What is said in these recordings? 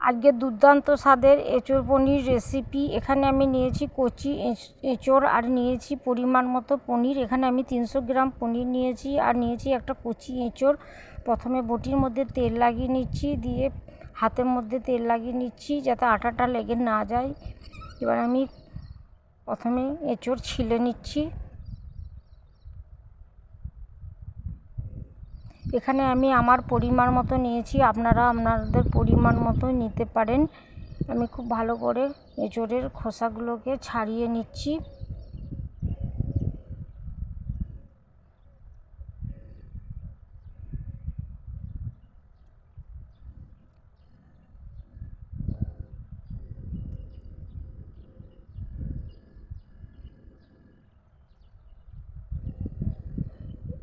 আজকে দুর্দান্ত স্বাদের এঁচোড় পনির রেসিপি। এখানে আমি নিয়েছি কচি এঁচোড় আর নিয়েছি পরিমাণ মতো পনির। এখানে আমি 300 গ্রাম পনির নিয়েছি আর নিয়েছি একটা কচি এঁচোড়। প্রথমে বটির মধ্যে তেল লাগিয়ে নিচ্ছি, দিয়ে হাতের মধ্যে তেল লাগিয়ে নিচ্ছি যাতে আটাটা লেগে না যায়। এবার আমি প্রথমে এঁচোড় ছিলে নিচ্ছি। এখানে আমি আমার পরিমাণ মতো নিয়েছি, আপনারা আপনাদের পরিমাণ মতো নিতে পারেন। আমি খুব ভালো করে এঁচোড়ের খোসাগুলোকে ছাড়িয়ে নিচ্ছি।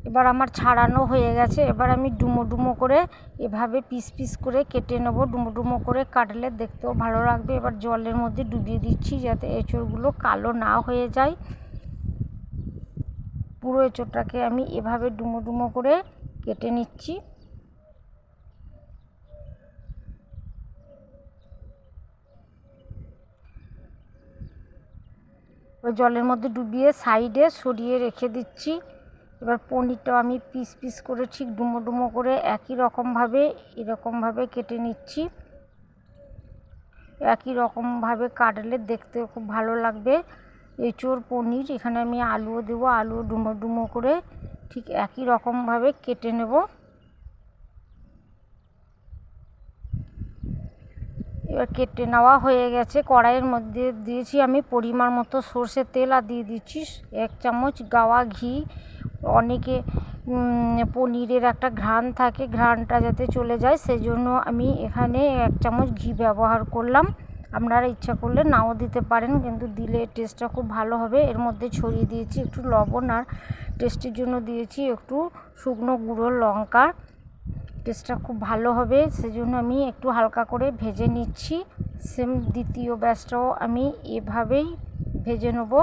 এবার আমার ছাড়ানো হয়ে গেছে। এবার আমি ডুমো ডুমো করে এভাবে পিস পিস করে কেটে নেব। ডুমো ডুমো করে কাটলে দেখতেও ভালো লাগবে। এবার জলের মধ্যে ডুবিয়ে দিচ্ছি যাতে এঁচোড়গুলো কালো না হয়ে যায়। পুরো এঁচোড়টাকে আমি এভাবে ডুমো ডুমো করে কেটে নিচ্ছি। ওই জলের মধ্যে ডুবিয়ে সাইডে সরিয়ে রেখে দিচ্ছি। এবার পনিরটাও আমি পিস পিস করে ঠিক ডুমো ডুমো করে একই রকমভাবে এরকমভাবে কেটে নিচ্ছি। একই রকমভাবে কাটলে দেখতে খুব ভালো লাগবে। এঁচোড় পনির, এখানে আমি আলুও দেবো, আলুও ডুমো ডুমো করে ঠিক একই রকমভাবে কেটে নেব। এবার কেটে নেওয়া হয়ে গেছে। কড়াইয়ের মধ্যে দিয়েছি আমি পরিমাণ মতো সর্ষের তেল আর দিয়ে দিচ্ছি 1 চামচ গাওয়া ঘি। অনেকে পনিরের একটা ঘ্রাণ থাকে, ঘ্রাণটা যাতে চলে যায় সেই জন্য আমি এখানে 1 চামচ ঘি ব্যবহার করলাম। আপনারা ইচ্ছা করলে নাও দিতে পারেন, কিন্তু দিলে টেস্টটা খুব ভালো হবে। এর মধ্যে ছড়িয়ে দিয়েছি একটু লবণ আর টেস্টের জন্য দিয়েছি একটু শুকনো গুঁড়ো লঙ্কা। টেস্টটা খুব ভালো হবে সেজন্য আমি একটু হালকা করে ভেজে নিচ্ছি। সেম দ্বিতীয় ব্যাচটাও আমি এভাবেই ভেজে নেব।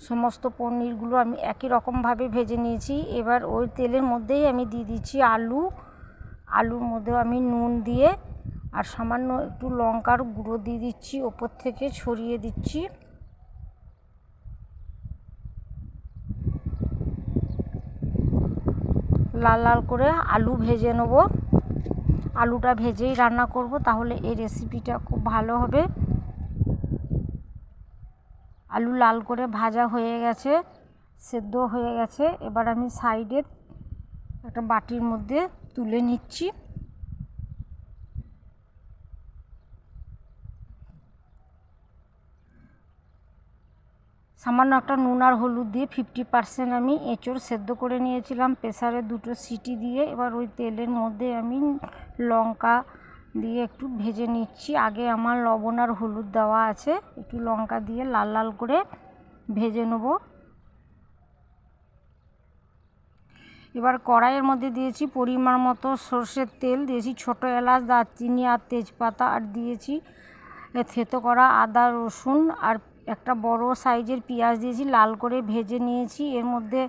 সমস্ত পনিরগুলো আমি একই রকমভাবে ভেজে নিয়েছি। এবার ওই তেলের মধ্যেই আমি দিয়ে দিচ্ছি আলুর মধ্যেও আমি নুন দিয়ে আর সামান্য একটু লঙ্কার গুঁড়ো দিয়ে দিচ্ছি, ওপর থেকে ছড়িয়ে দিচ্ছি। লাল লাল করে আলু ভেজে নেব। আলুটা ভেজেই রান্না করব, তাহলে এই রেসিপিটা খুব ভালো হবে। আলু লাল করে ভাজা হয়ে গেছে, সেদ্ধ হয়ে গেছে। এবার আমি সাইডে একটা বাটির মধ্যে তুলে নিচ্ছি। সামান্য একটা নুন আর হলুদ দিয়ে 50% আমি এঁচোড় সেদ্ধ করে নিয়েছিলাম প্রেসারে 2টো সিটি দিয়ে। এবার ওই তেলের মধ্যে আমি লঙ্কা দিয়ে একটু ভেজে নিচ্ছি। আগে আমার লবণ আর হলুদ দেওয়া আছে, একটু লঙ্কা দিয়ে লাল লাল করে ভেজে নেব। এবার কড়াইয়ের মধ্যে দিয়েছি পরিমাণ মতো সর্ষের তেল, দিয়েছি ছোটো এলাচ, দারচিনি আর তেজপাতা, আর দিয়েছি থেতো করা আদা রসুন আর একটা বড় সাইজের পেঁয়াজ দিয়েছি, লাল করে ভেজে নিয়েছি। এর মধ্যে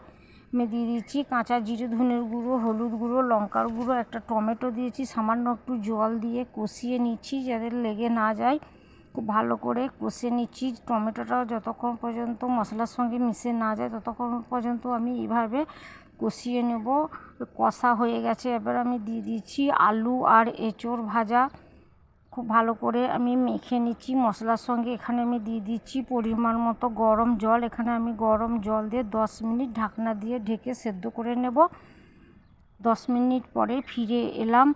আমি দিয়ে দিচ্ছি কাঁচা জিরে, ধনের গুঁড়ো, হলুদ গুঁড়ো, লঙ্কার গুঁড়ো, একটা টমেটো দিয়েছি। সামান্য একটু জল দিয়ে কষিয়ে নিচ্ছি যাতে লেগে না যায়। খুব ভালো করে কষে নিচ্ছি। টমেটোটাও যতক্ষণ পর্যন্ত মশলার সঙ্গে মিশে না যায় ততক্ষণ পর্যন্ত আমি এইভাবে কষিয়ে নেব। কষা হয়ে গেছে, এবার আমি দিয়ে দিচ্ছি আলু আর এঁচোড় ভাজা। খুব ভালো করে আমি মেখে নিচ্ছি মশলার সঙ্গে। এখানে আমি দিয়ে দিচ্ছি পরিমাণ মতো গরম জল। এখানে আমি গরম জল দিয়ে 10 মিনিট ঢাকনা দিয়ে ঢেকে সেদ্ধ করে নেব। 10 মিনিট পরে ফিরে এলাম।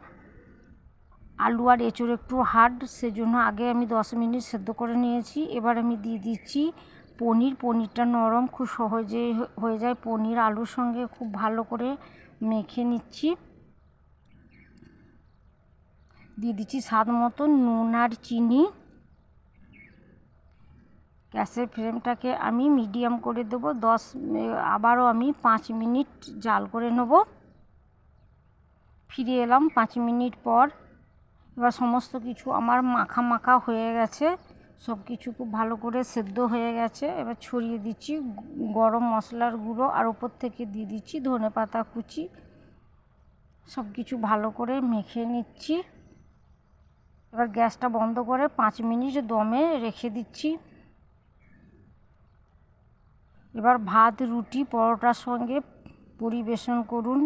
আলু আর এঁচোড় একটু হার্ড, সেজন্য আগে আমি 10 মিনিট সেদ্ধ করে নিয়েছি। এবার আমি দিয়ে দিচ্ছি পনিরটা নরম খুব সহজেই হয়ে যায়। পনির আলুর সঙ্গে খুব ভালো করে মেখে নিচ্ছি। দিয়ে দিচ্ছি স্বাদ মতো নুন আর চিনি। গ্যাসের ফ্লেমটাকে আমি মিডিয়াম করে দেবো। আবারও আমি 5 মিনিট জাল করে নেব। ফিরে এলাম 5 মিনিট পর। এবার সমস্ত কিছু আমার মাখা মাখা হয়ে গেছে, সব কিছু খুব ভালো করে সেদ্ধ হয়ে গেছে। এবার ছড়িয়ে দিচ্ছি গরম মশলার গুঁড়ো আর ওপর থেকে দিয়ে দিচ্ছি ধনেপাতা কুচি। সব কিছু ভালো করে মেখে নিচ্ছি। এবার গ্যাসটা বন্ধ করে 5 মিনিট দমে রেখে দিচ্ছি। এবার ভাত, রুটি, পরোটার সঙ্গে পরিবেশন করুন।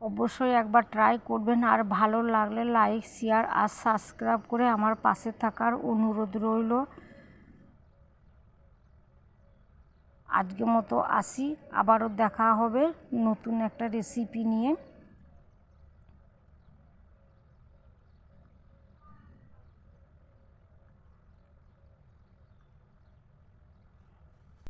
অবশ্যই একবার ট্রাই করবেন, আর ভালো লাগলে লাইক, শেয়ার আর সাবস্ক্রাইব করে আমার পাশে থাকার অনুরোধ রইল। আজকের মতো আসি, আবারও দেখা হবে নতুন একটা রেসিপি নিয়ে।